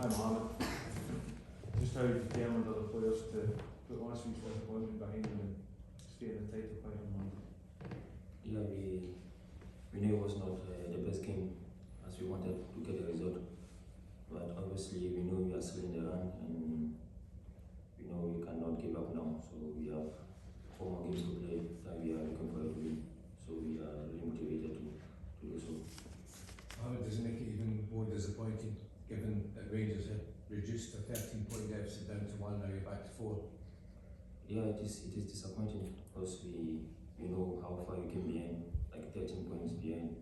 Hi Mohamed. Just how determined are the players to put last week's disappointment behind them and stay in the title fight on Monday? Yeah, we knew it was not the best game as we wanted to get a result, but obviously we know we are still in the run and we know we cannot give up now. So we have 4 more games to play that we are looking forward to win. So we are really motivated to do so. Does it make it even more disappointing given that Rangers had reduced their 13-point deficit down to 1, now you're back to 4? Yeah, it is disappointing because we know how far we came behind, like 13 points behind,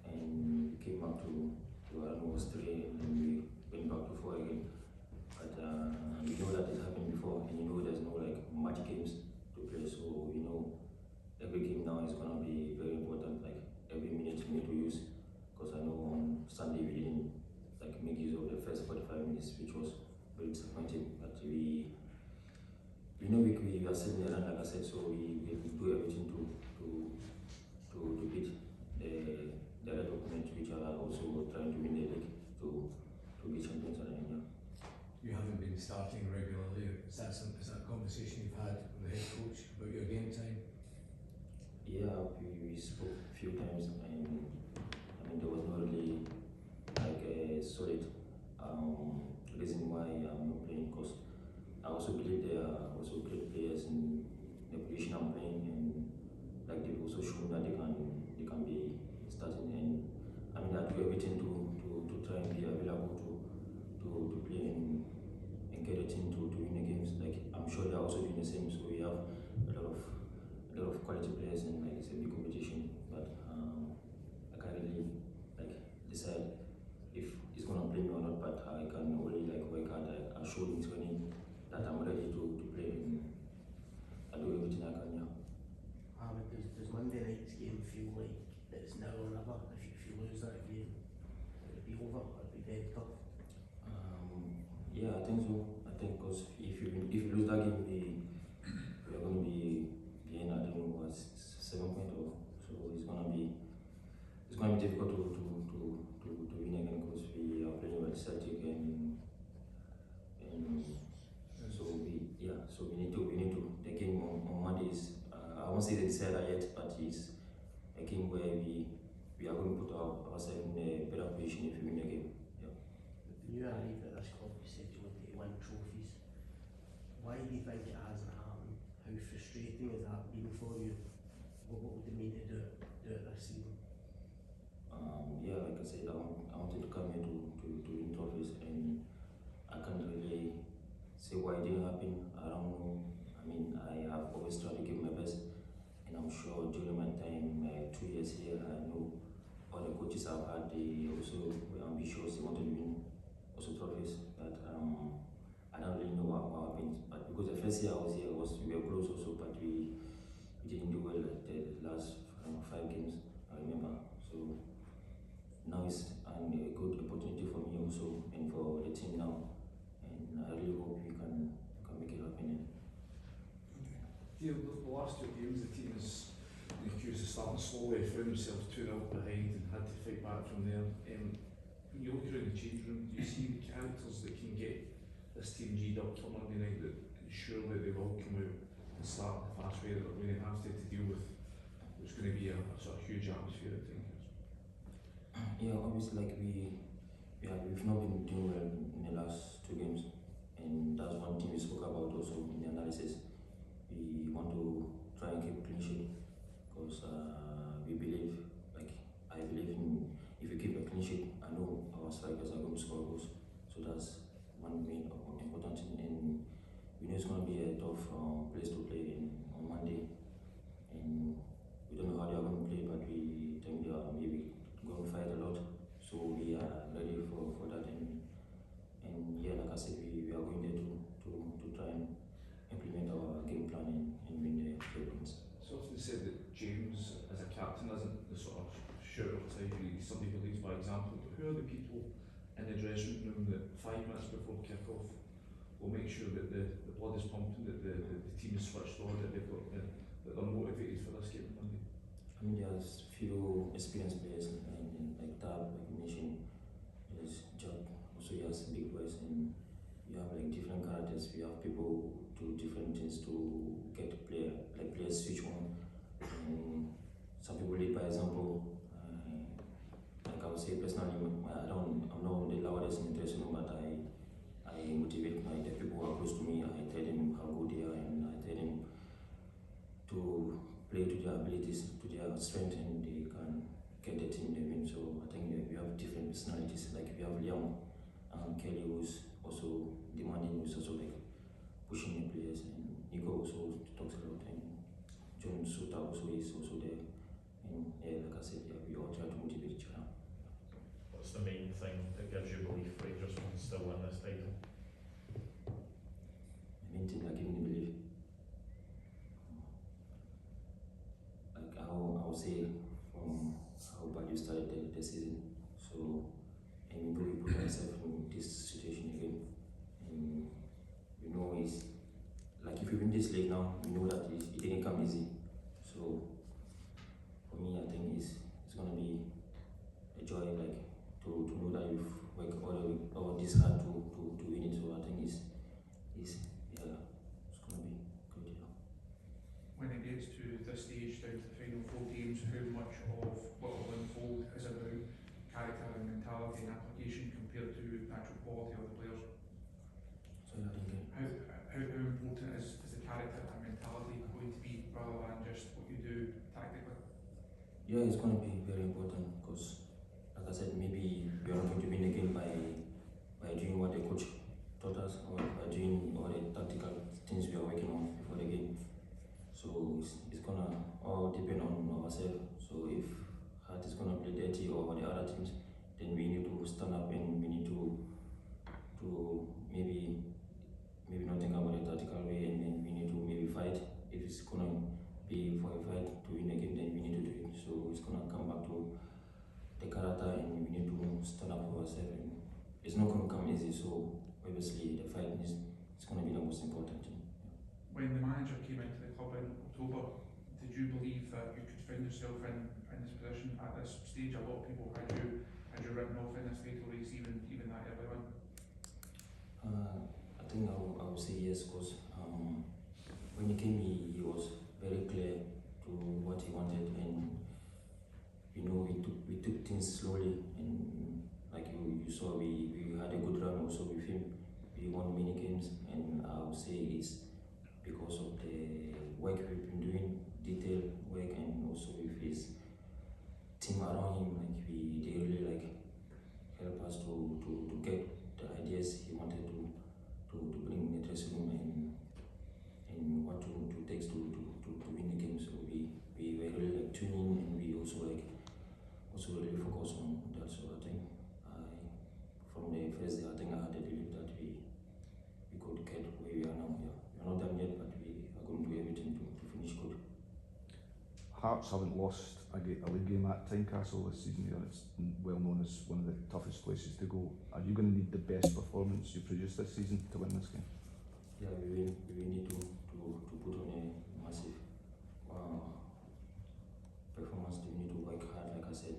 and we came back to almost 3 and then we went back to 4 again. But we know that it happened before, and you know there's no like magic games to play, so you know every game now is gonna be very important, like every minute we need to use. Because I know on Sunday we didn't like make use of the first 45 minutes, which was very disappointing. But we know we are still in the run, like I said, so we do everything to beat the other opponents, which are also trying to win the league to be champions. And You haven't been starting regularly. Is that a conversation you've had with the head coach about your game time? yeah, we spoke a few times, and I mean there was not really like a solid reason why I'm not playing, because I also believe there are also great players in the position I'm playing, and like they've also shown that they can be starting, and I mean I do everything to try and be available to play and get a team to win the games. Like I'm sure they're also doing the same, so we have a lot of quality players, and like it's a big competition, but I can't really like decide if he's gonna play me or not, but I can only like work hard. I showed in training that I'm ready to play, and I do everything I can. Yeah. Does Monday night's game feel like it's now or never? If you lose that game, it'll be over. It'll be dead tough. Yeah, I think so. I think because if you lose that game, we are going to be behind. I don't know what 7 point or so. It's going to be difficult to win again, because we are playing with Celtic, and so we need to the game on Monday is I won't say the decider yet, but it's a game where we are going to put ourselves in a better position if we win the game. Yeah. When you arrived at this club, you said you wanted to win trophies. Why do you think it hasn't happened? How frustrating has that been for you? What would you mean to do it this season? Yeah, like I said, I wanted to come here to win trophies, and I can't really say why it didn't happen. I don't know. I mean, I have always tried to give my best, and I'm sure during my time, 2 years here, I know all the coaches I've had, they also were ambitious. They wanted to win also trophies, but I don't really know what happened. But because the first year I was here, we were close also, but we didn't do well the last 5 games. I remember. So now it's a good opportunity for me also, and for the team now, and I really hope we can make it happen. The last 2 games, the team is accused of starting slowly, found themselves 2-0 behind and had to fight back from there. When you look around the change room, do you see the characters that can get this team G'd up for Monday night, that surely they will come out and start the fast way that they're going to have to deal with what's going to be a sort of huge atmosphere, I think? Yeah, obviously, like we've not been doing well in the last 2 games, and that's one thing we spoke about also in the analysis. We want to try and keep clean sheet, because we believe, like I believe in, if we keep a clean sheet, I know our strikers are going to score goals. So that's one main important thing, and we know it's going to be a tough place to play on Monday, and we don't know how they are going to play, but we think they are maybe going to fight a lot. So we are ready for that, and yeah, like I said, we are going there to try and implement our game plan and win the games. It's often said that James, as a captain, isn't the sort of shooter type. He's somebody who leads by example. But who are the people in the dressing room that 5 minutes before kick-off will make sure that the blood is pumping, that the team is switched on, that they've got that they're motivated for this game on Monday? I mean, there's few experienced players, and like Tab, like you mentioned, there's Judd, also you players, big boys, and you have like different characters. We have people do different things to get players switch on. And some people lead by example. Like I would say personally, I'm not the loudest in the dressing room, but I motivate the people who are close to me. I tell them how good they are, and I tell them to play to their abilities, to their strength, and they can get the team they win. So I think that we have different personalities. Like we have Liam Kelly, who's also demanding, who's also like pushing the players, and Nico also talks a lot, and John Suta also is also there. And yeah, like I said, yeah, we all try to motivate each other. What's the main thing that gives you belief Rangers can still win this title? The main thing that gives me belief, like I would say from how bad you started the season. So, and we really put ourselves in this situation again. And you know, it's like if you win this league now, you know that it didn't come easy. So, for me, I think it's gonna be a joy, like to know that you've worked all this hard to win it. So I think it's gonna be good. Yeah. When it gets to this stage, down to the final 4 games, how much of what will unfold is about character and mentality and application compared to the actual quality of the players? So I think How important is the character and mentality going to be rather than just what you do tactically? yeah, it's gonna be very important because, like I said, maybe we are not going to win the game by doing what the coach taught us or by doing all the tactical things we are working on before the game. So it's gonna all depend on ourselves. So if Heart is gonna play dirty or the other teams, then we need to stand up and we need to maybe not think about the tactical way, and then we need to maybe fight. If it's gonna be for a fight to win the game, then we need to do it. So it's gonna come back to the character, and we need to stand up for ourselves. And it's not gonna come easy. So obviously the fight is gonna be the most important thing. When the manager came into the club in October, did you believe that you could find yourself in this position at this stage? A lot of people had you written off in this title race even that early on. I think I would say yes, because when he came, he was very clear to what he wanted, and you know we took things slowly, and like you saw, we had a good run also with him. We won many games, and I would say it's because of the work we've been doing, detailed work, and also with his team around him. Like they really like help us to get the ideas he wanted to bring in the dressing room, and what to take to win the game. So we were really like tuning, and we also really focus on that. So I think from the first day, I think I had the belief that we could get where we are now. Yeah. We are not done yet, but we are going to do everything to finish good. Hearts haven't lost a league game at Tynecastle this season. It's well known as one of the toughest places to go. Are you going to need the best performance you produced this season to win this game? Yeah, we need to put on a massive performance. We need to work hard, like I said.